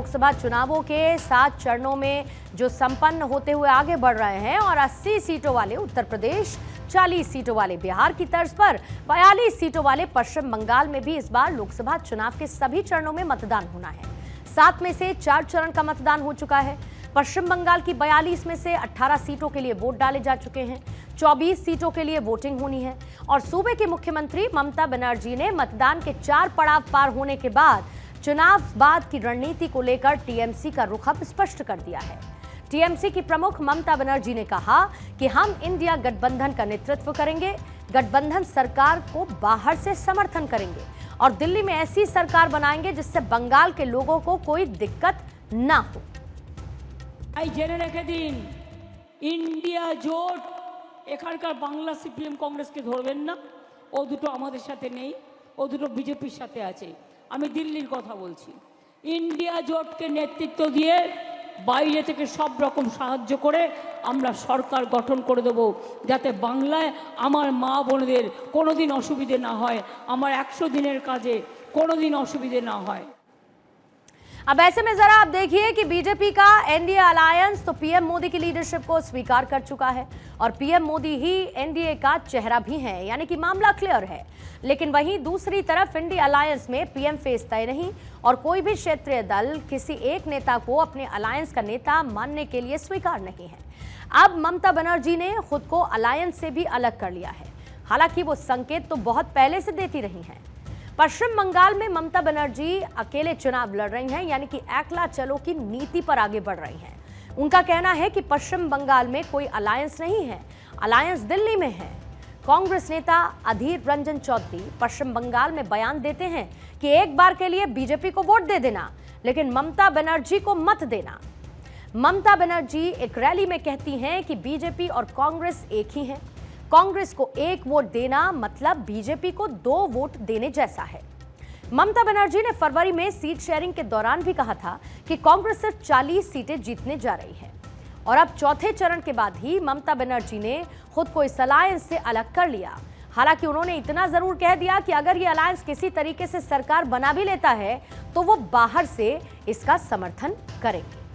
लोकसभा चुनावों के 7 चरणों में जो संपन्न होते हुए आगे बढ़ रहे हैं और 80 सीटों वाले उत्तर प्रदेश, 40 सीटों वाले बिहार की तर्ज पर 42 सीटों वाले पश्चिम बंगाल में भी इस बार लोकसभा चुनाव के सभी चरणों में मतदान होना है। 7 में से 4 चरण का मतदान हो चुका है। पश्चिम बंगाल की 42 में से 18 सीटों के लिए वोट डाले जा चुके हैं। 24 सीटों के लिए वोटिंग होनी है और सूबे की मुख्यमंत्री ममता बनर्जी ने मतदान के 4 पड़ाव पार होने के बाद चुनाव बाद की रणनीति को लेकर टीएमसी का रुख अब स्पष्ट कर दिया है। टीएमसी की प्रमुख ममता बनर्जी ने कहा कि हम इंडिया गठबंधन का नेतृत्व करेंगे, गठबंधन सरकार को बाहर से समर्थन करेंगे और दिल्ली में ऐसी सरकार बनाएंगे जिससे बंगाल के लोगों को कोई दिक्कत ना हो। জেনে রেখে দিন, ইন্ডিয়া জোট এখানকার বাংলা সিপিএম কংগ্রেসকে ধরবেন না, ও দুটো আমাদের সাথে নেই, ও দুটো বিজেপির সাথে আছে। আমি দিল্লির কথা বলছি। ইন্ডিয়া জোটকে নেতৃত্ব দিয়ে বাইরে থেকে সব রকম সাহায্য করে আমরা সরকার গঠন করে দেব, যাতে বাংলায় আমার মা বোনদের কোনোদিন অসুবিধে না হয়, আমার 100 দিনের কাজে কোনোদিন অসুবিধে না হয়। अब ऐसे में जरा आप देखिए कि बीजेपी का एनडीए अलायंस तो पीएम मोदी की लीडरशिप को स्वीकार कर चुका है और पीएम मोदी ही एनडीए का चेहरा भी है, यानी कि मामला क्लियर है। लेकिन वहीं दूसरी तरफ इंडिया अलायंस में पीएम फेस तय नहीं और कोई भी क्षेत्रीय दल किसी एक नेता को अपने अलायंस का नेता मानने के लिए स्वीकार नहीं है। अब ममता बनर्जी ने खुद को अलायंस से भी अलग कर लिया है। हालांकि वो संकेत तो बहुत पहले से देती रही हैं। पश्चिम बंगाल में ममता बनर्जी अकेले चुनाव लड़ रही हैं, यानी कि एकला चलो की नीति पर आगे बढ़ रही हैं। उनका कहना है कि पश्चिम बंगाल में कोई अलायंस नहीं है, अलायंस दिल्ली में है। कांग्रेस नेता अधीर रंजन चौधरी पश्चिम बंगाल में बयान देते हैं कि एक बार के लिए बीजेपी को वोट दे देना, लेकिन ममता बनर्जी को मत देना। ममता बनर्जी एक रैली में कहती हैं कि बीजेपी और कांग्रेस एक ही हैं। कांग्रेस को 1 वोट देना मतलब बीजेपी को 2 वोट देने जैसा है। ममता बनर्जी ने फरवरी में सीट शेयरिंग के दौरान भी कहा था कि कांग्रेस सिर्फ 40 सीटें जीतने जा रही है और अब चौथे चरण के बाद ही ममता बनर्जी ने खुद को इस अलायंस से अलग कर लिया। हालांकि उन्होंने इतना जरूर कह दिया कि अगर ये अलायंस किसी तरीके से सरकार बना भी लेता है तो वो बाहर से इसका समर्थन करेंगे।